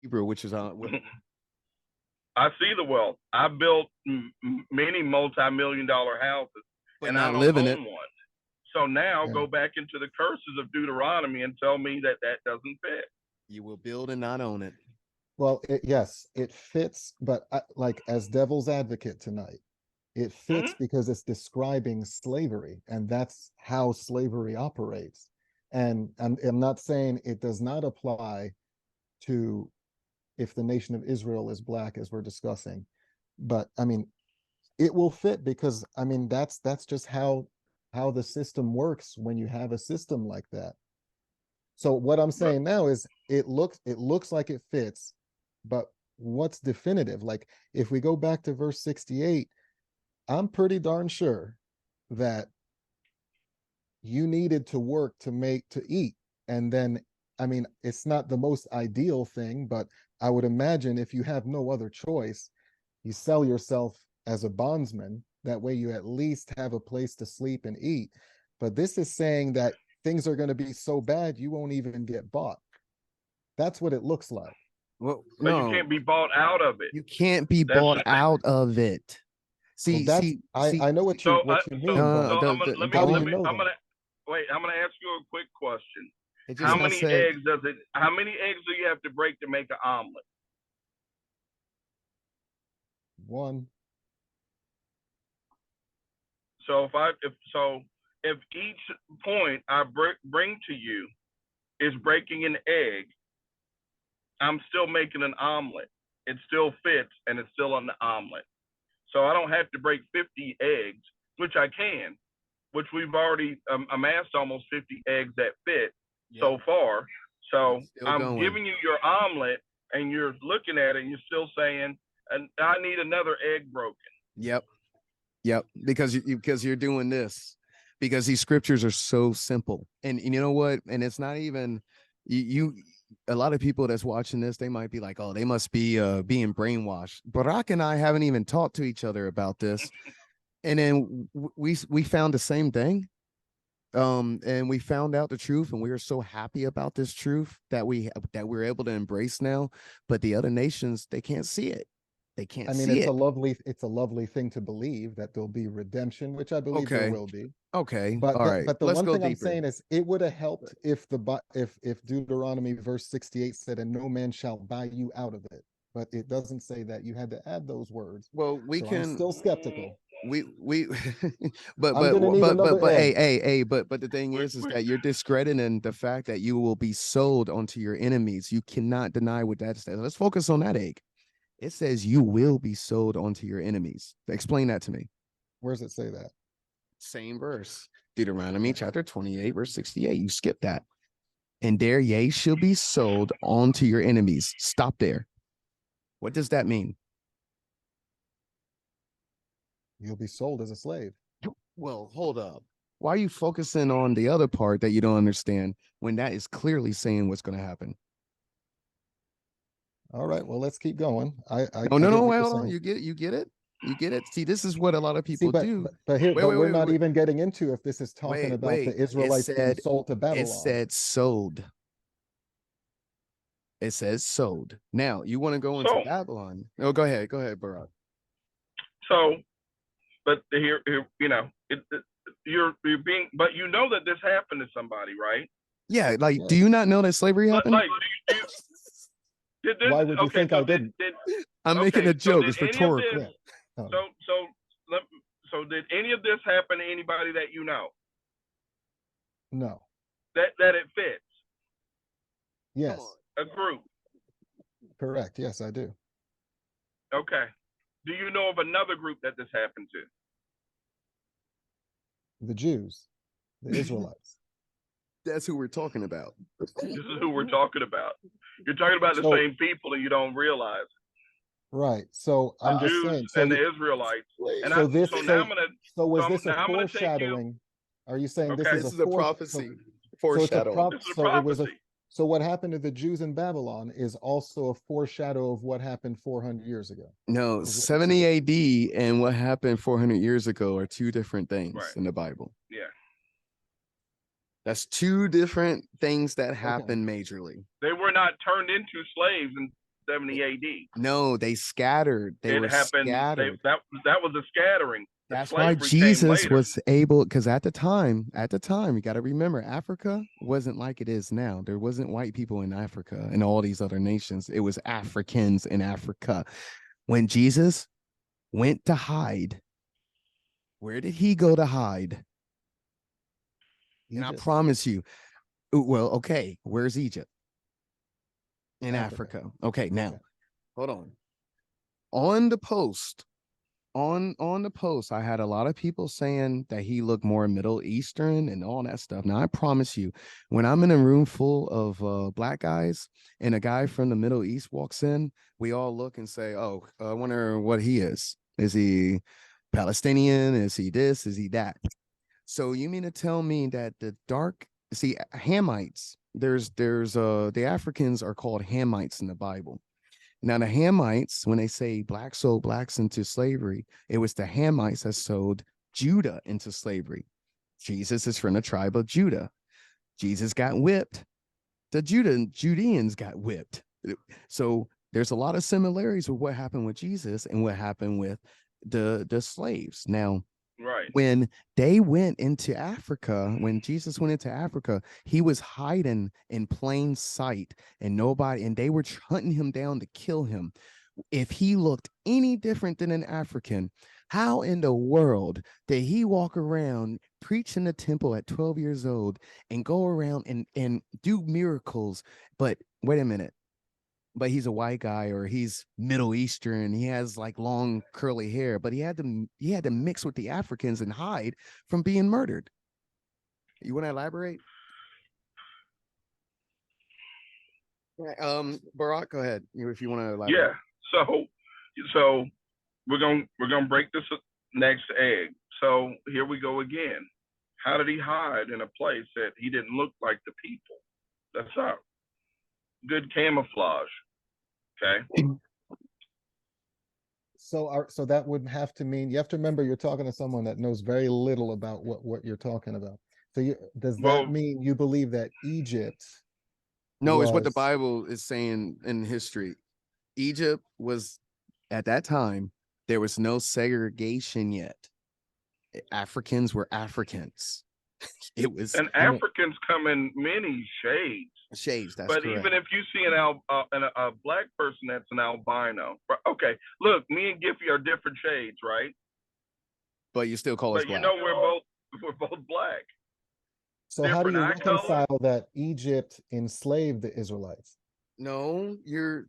Hebrew, which is I see the wealth. I built many multi-million-dollar houses, but and I not don't living own it. one. So now Yeah. go back into the curses of Deuteronomy and tell me that that doesn't fit. You will build and not own it. Well, yes, it fits, but like as devil's advocate tonight, it fits because it's describing slavery, and that's how slavery operates. And I'm not saying it does not apply to if the nation of Israel is black, as we're discussing, but I mean, it will fit because I mean that's just how the system works when you have a system like that. So what I'm saying now is it looks like it fits, but what's definitive? Like if we go back to verse 68, I'm pretty darn sure that you needed to work to eat. And then, I mean, it's not the most ideal thing, but I would imagine if you have no other choice, you sell yourself as a bondsman. That way you at least have a place to sleep and eat. But this is saying that things are going to be so bad you won't even get bought. That's what it looks like. Well, But no, you can't be bought out of it. you can't be bought out of it. See, Well, I know what you mean. I'm gonna ask you a quick question. How many eggs do you have to break to make an omelet? One. So if each point I bring to you is breaking an egg, I'm still making an omelet. It still fits, and it's still an omelet. So I don't have to break 50 eggs, which I can, which we've already amassed almost 50 eggs that fit so far. So I'm giving you your omelet, and you're looking at it, and you're still saying, I need another egg broken. Yep. Because you're doing this, because these scriptures are so simple, and you know what? And it's not even you. A lot of people that's watching this, they might be like, "Oh, they must be being brainwashed." Barak and I haven't even talked to each other about this, and then we found the same thing, and we found out the truth, and we are so happy about this truth that we're able to embrace now. But the other nations, they can't see it. They can't. I mean, it's a lovely thing to believe that there'll be redemption, which I believe there will be. Okay. But all right. But the Let's one go thing deeper. I'm saying is, it would have helped if Deuteronomy verse 68 said, "And no man shall buy you out of it." But it doesn't say that. You had to add those words. Well, I'm still skeptical. But the thing is that you're discrediting the fact that you will be sold onto your enemies. You cannot deny what that says. Let's focus on that egg. It says you will be sold onto your enemies. Explain that to me. Where does it say that? Same verse. Deuteronomy chapter 28, verse 68. You skip that. And there ye shall be sold onto your enemies. Stop there. What does that mean? You'll be sold as a slave. Well, hold up. Why are you focusing on the other part that you don't understand when that is clearly saying what's going to happen? All right, well, let's keep going. No. You get it. You get it. See, this is what a lot of people do. But we're not even getting into if this is talking about the Israelites being sold to Babylon. It said sold. It says sold. Now you want to go into Babylon? Oh, go ahead, Barak. So, but here, you're being, but you know that this happened to somebody, right? Yeah, like, do you not know that slavery happened? Why would you think I didn't? I'm making a joke. It's rhetorical. So did any of this happen to anybody that you know? No. That it fits? Yes. A group. Correct. Yes, I do. Okay. Do you know of another group that this happened to? The Jews, the Israelites. That's who we're talking about. This is who we're talking about. You're talking about the same people, and you don't realize. Right. So I'm just saying. So and the Israelites. And was this a foreshadowing? Are you saying this is a prophecy? Foreshadow. So what happened to the Jews in Babylon is also a foreshadow of what happened 400 years ago. No, 70 AD and what happened 400 years ago are two different things in the Bible. Yeah. That's two different things that happen majorly. They were not turned into slaves 70 AD. No, they scattered. They It were happened. scattered. That was a scattering. The That's why slavery came Jesus later. was able, because at the time, you got to remember, Africa wasn't like it is now. There wasn't white people in Africa and all these other nations. It was Africans in Africa. When Jesus went to hide, where did he go to hide? And I Egypt, promise you, well, okay, where's Egypt? In Africa. Africa. Okay, now, Okay. hold on. On the post, on the post, I had a lot of people saying that he looked more Middle Eastern and all that stuff. Now I promise you, when I'm in a room full of black guys and a guy from the Middle East walks in, we all look and say, oh, I wonder what he is. Is he Palestinian? Is he this? Is he that? So you mean to tell me that the dark, see, Hamites, there's the Africans are called Hamites in the Bible. Now, the Hamites, when they say black sold blacks into slavery, it was the Hamites that sold Judah into slavery. Jesus is from the tribe of Judah. Jesus got whipped. The Judeans got whipped. So there's a lot of similarities with what happened with Jesus and what happened with the slaves. Now, Right. when they went into Africa, when Jesus went into Africa, he was hiding in plain sight and they were hunting him down to kill him. If he looked any different than an African, how in the world did he walk around, preach in the temple at 12 years old and go around and do miracles? But wait a minute. But he's a white guy or he's Middle Eastern. He has like long curly hair, but he had to mix with the Africans and hide from being murdered. You want to elaborate? Barack, go ahead if you want to elaborate. Yeah. So we're gonna break this next egg. So here we go again. How did he hide in a place that he didn't look like the people? That's not good camouflage. Okay. So that would have to mean, you have to remember, you're talking to someone that knows very little about what you're talking about. So does that mean you believe that Egypt No, it's what the was Bible is saying in history. Egypt was, at that time, there was no segregation yet. Africans were Africans. It was, and Africans come in many shades. That's but correct. even if you see a black person that's an albino, okay, look, me and Giffy are different shades, right? But you still call us But black. you know we're both black. So how do you reconcile that Egypt enslaved the Israelites? No, you're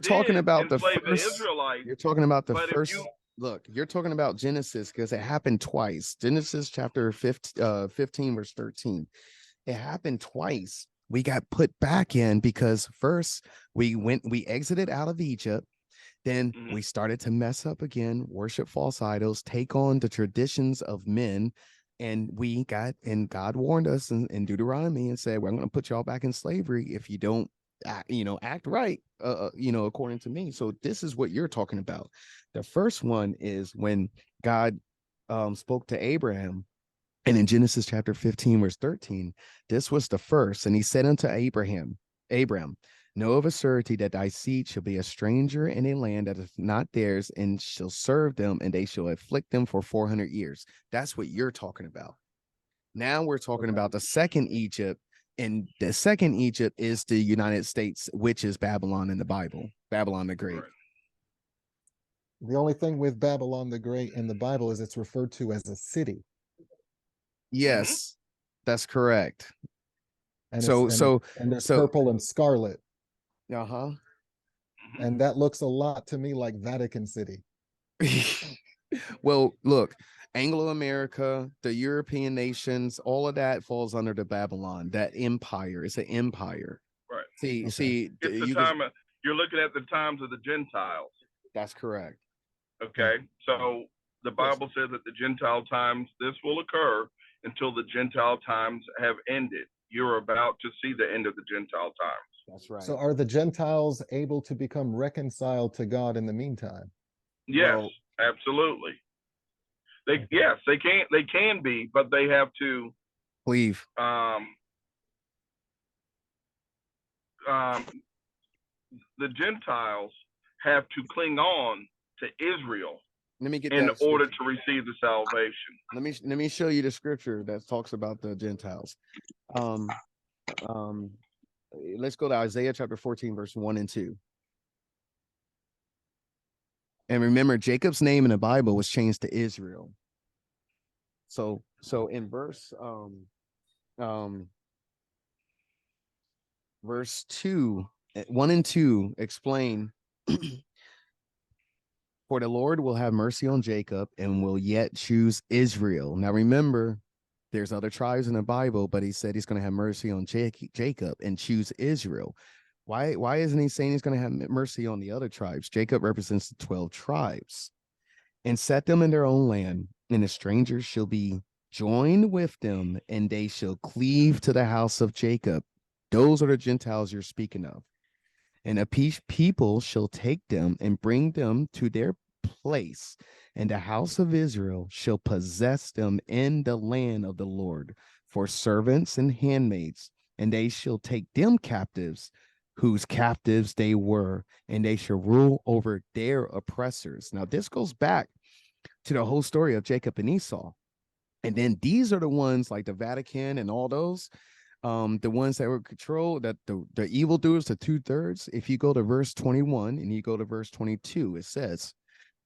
talking about the first. first. Israelites, you're talking about the but first. Look, you're talking about Genesis because it happened twice. Genesis chapter 15 verse 13. It happened twice. We got put back in because first we exited out of Egypt. Then we started to mess up again, worship false idols, take on the traditions of men. And God warned us in Deuteronomy and said, we're going to put y'all back in slavery if you don't act right, according to me. So this is what you're talking about. The first one is when God spoke to Abraham. And in Genesis chapter 15, verse 13, this was the first. And he said unto Abram, know of a certainty that thy seed shall be a stranger in a land that is not theirs, and shall serve them, and they shall afflict them for 400 years. That's what you're talking about. Now we're talking about the second Egypt, and the second Egypt is the United States, which is Babylon in the Bible, Babylon the Great. The only thing with Babylon the Great in the Bible is it's referred to as a city. Yes, that's correct. And there's so purple and scarlet. Uh-huh. And that looks a lot to me like Vatican City. Well, look, Anglo-America, the European nations, all of that falls under the Babylon, that empire. It's an empire. Right. See, it's the time you're looking at the times of the Gentiles. That's correct. Okay. So the Bible says that the Gentile times, this will occur until the Gentile times have ended. You're about to see the end of the Gentile times. That's right. So are the Gentiles able to become reconciled to God in the meantime? Yes, absolutely. They can be, but they have to leave. the Gentiles have to cling on to Israel Let me get in that order scripture. to receive the salvation. Let me show you the scripture that talks about the Gentiles. Um, um, let's go to Isaiah chapter 14, verse 1 and 2. And remember, Jacob's name in the Bible was changed to Israel. So in verse 2, 1 and 2 explain, for the Lord will have mercy on Jacob and will yet choose Israel. Now remember, there's other tribes in the Bible, but he said he's going to have mercy on Jacob and choose Israel. Why isn't he saying he's going to have mercy on the other tribes? Jacob represents the 12 tribes. And set them in their own land, and the strangers shall be joined with them, and they shall cleave to the house of Jacob. Those are the Gentiles you're speaking of. And a people shall take them and bring them to their place, and the house of Israel shall possess them in the land of the Lord for servants and handmaids, and they shall take them captives, whose captives they were, and they shall rule over their oppressors. Now, this goes back to the whole story of Jacob and Esau. And then these are the ones like the Vatican and all those, the ones that were controlled, that the evildoers, the 2/3. If you go to verse 21 and you go to verse 22, it says,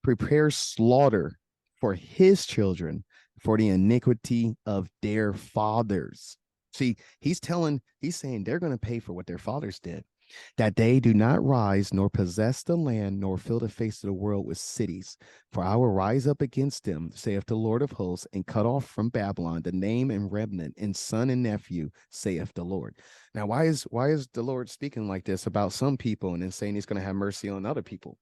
prepare slaughter for his children for the iniquity of their fathers. See, he's saying they're going to pay for what their fathers did, that they do not rise nor possess the land nor fill the face of the world with cities. For I will rise up against them, saith the Lord of hosts, and cut off from Babylon the name and remnant and son and nephew, saith the Lord. Now, why is the Lord speaking like this about some people and then saying he's going to have mercy on other people?